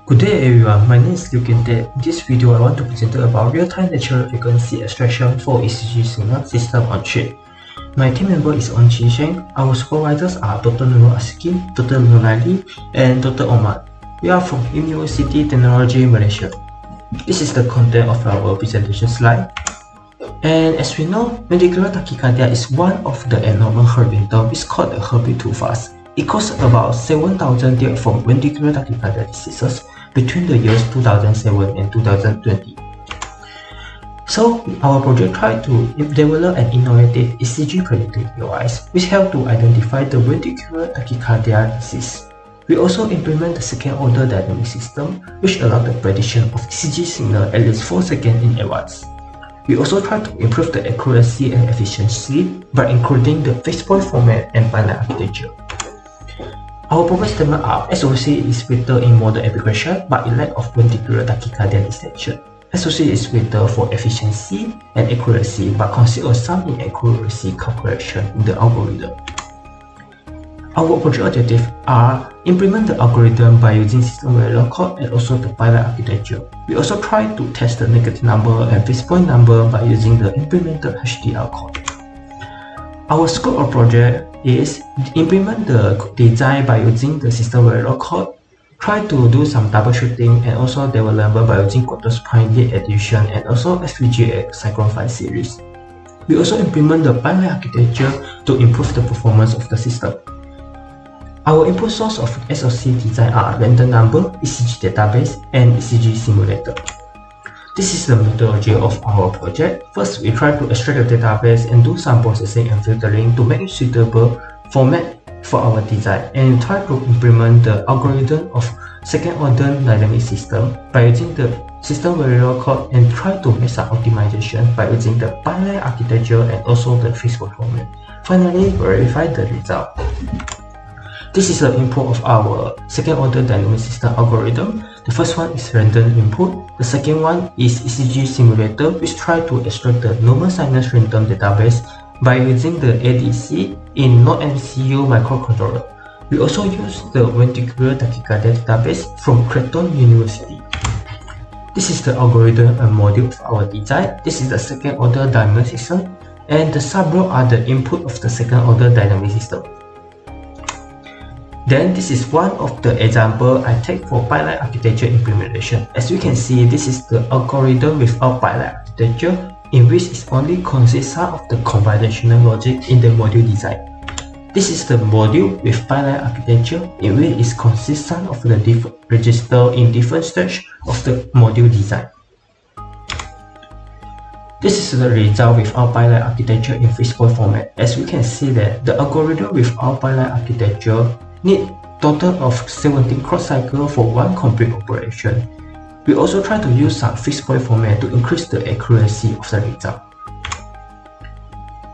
Good day everyone, my name is Liu Kente. In this video, I want to present about real-time natural frequency extraction for ECG signal system on chip. My team member is On Chi Sheng. Our supervisors are Dr. Nurul Asiki, Dr. Nurali, and Dr. Omar. We are from University Technology Malaysia. This is the content of our presentation slide. And as we know, ventricular tachycardia is one of the abnormal heart rhythm. It's called the heartbeat too fast. It causes about 7,000 deaths from ventricular tachycardia diseases between the years 2007 and 2020. So, our project tried to develop an innovative ECG predictive device which helped to identify the ventricular tachycardia disease. We also implement the second-order dynamic system which allows the prediction of ECG signal at least 4 seconds in advance. We also try to improve the accuracy and efficiency by including the fixed point format and binary architecture. Our purpose statement are SOC is better in modern application but in lack of ventricular tachycardia detection. SOC is better for efficiency and accuracy but consider some inaccuracy calculation in the algorithm. Our project objectives are implement the algorithm by using system variable code and also the binary architecture. We also try to test the negative number and fixed point number by using the implemented HDR code. Our scope of project is implement the design by using the system variable code, try to do some troubleshooting and also develop by using quarter point gate addition and also FPGA Synchron 5 series. We also implement the binary architecture to improve the performance of the system. Our input source of SOC design are random number, ECG database, and ECG simulator. This is the methodology of our project. First, we try to extract the database and do some processing and filtering to make it suitable format for our design, and try to implement the algorithm of second-order dynamic system by using the system variable code and try to make some optimization by using the binary architecture and also the fixed point format. Finally, verify the result. This is the input of our second-order dynamic system algorithm. The first one is random input. The second one is ECG simulator, which try to extract the normal sinus rhythm database by using the ADC in non-MCU microcontroller. We also use the ventricular tachycardia database from Creighton University. This is the algorithm and module of our design. This is the second-order dynamic system, and the sub-row are the input of the second-order dynamic system. Then this is one of the example I take for binary architecture implementation. As you can see, this is the algorithm without binary architecture, in which it only consists of the convolutional logic in the module design. This is the module with binary architecture, in which it consists of the different register in different stages of the module design. This is the result without binary architecture in fixed point format. As we can see that the algorithm without binary architecture need total of 17 cross cycles for one complete operation. We also try to use some fixed point format to increase the accuracy of the result.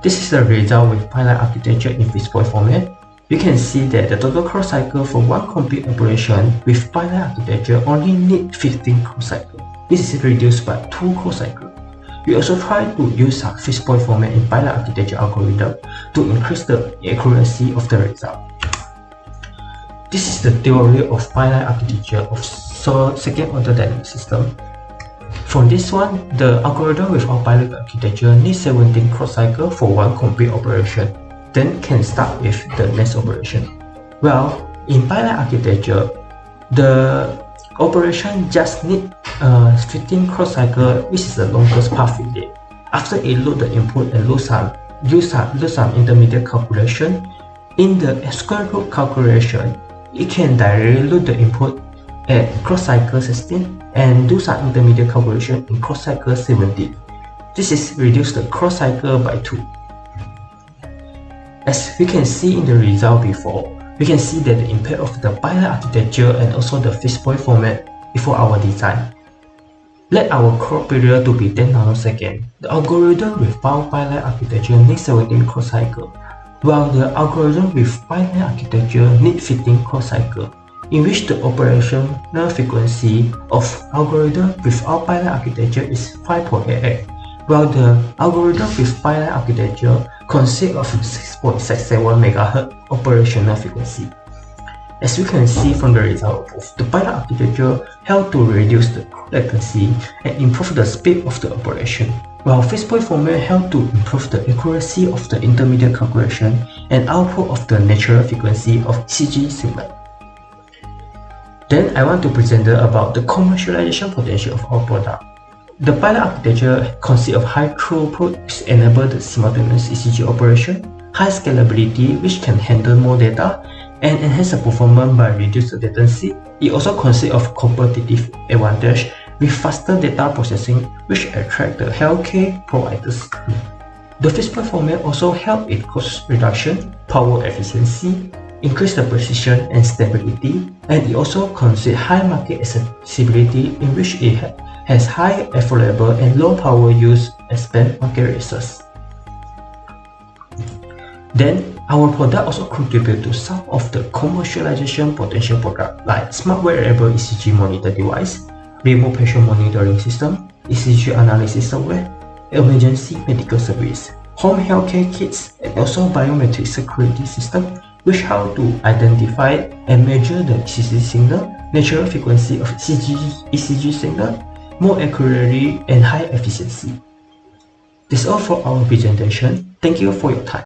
This is the result with binary architecture in fixed point format. You can see that the total cross cycle for one complete operation with binary architecture only need 15 cross cycles. This is reduced by 2 cross cycles. We also try to use some fixed point format in binary architecture algorithm to increase the accuracy of the result. This is the theory of binary architecture of second-order dynamic system. For this one, the algorithm without binary architecture needs 17 cross cycles for one complete operation, then can start with the next operation. Well, in binary architecture, the operation just need 15 cross cycles, which is the longest path relay. After it load the input and do some intermediate calculation, in the square root calculation, it can directly load the input at cross cycle 16 and do some intermediate calculation in cross cycle 17. This is reduce the cross cycle by 2. As we can see in the result before, we can see that the impact of the binary architecture and also the fixed point format before our design. Let our clock period to be 10 nanoseconds. The algorithm without binary architecture needs 17 cross cycle, while the algorithm with binary architecture needs 15 cross cycle, in which the operational frequency of algorithm without binary architecture is 5.88, while the algorithm with binary architecture consists of 6.67 MHz operational frequency. As we can see from the result above, the pilot architecture helped to reduce the latency and improve the speed of the operation, while fixed point format helped to improve the accuracy of the intermediate calculation and output of the natural frequency of ECG signal. Then I want to present about the commercialization potential of our product. The pilot architecture consists of high throughput, which enables the simultaneous ECG operation, high scalability, which can handle more data, and enhance the performance by reducing the latency. It also consists of competitive advantage with faster data processing, which attract the healthcare providers. The fixed point format also help in cost reduction, power efficiency, increase the precision and stability, and it also consists high market accessibility in which it has high affordable and low power use expand market resource. Then, our product also contribute to some of the commercialization potential product like smart wearable ECG monitor device, remote patient monitoring system, ECG analysis software, emergency medical service, home healthcare kits, and also biometric security system, which help to identify and measure the ECG signal, natural frequency of ECG signal, more accurately and high efficiency. That's all for our presentation. Thank you for your time.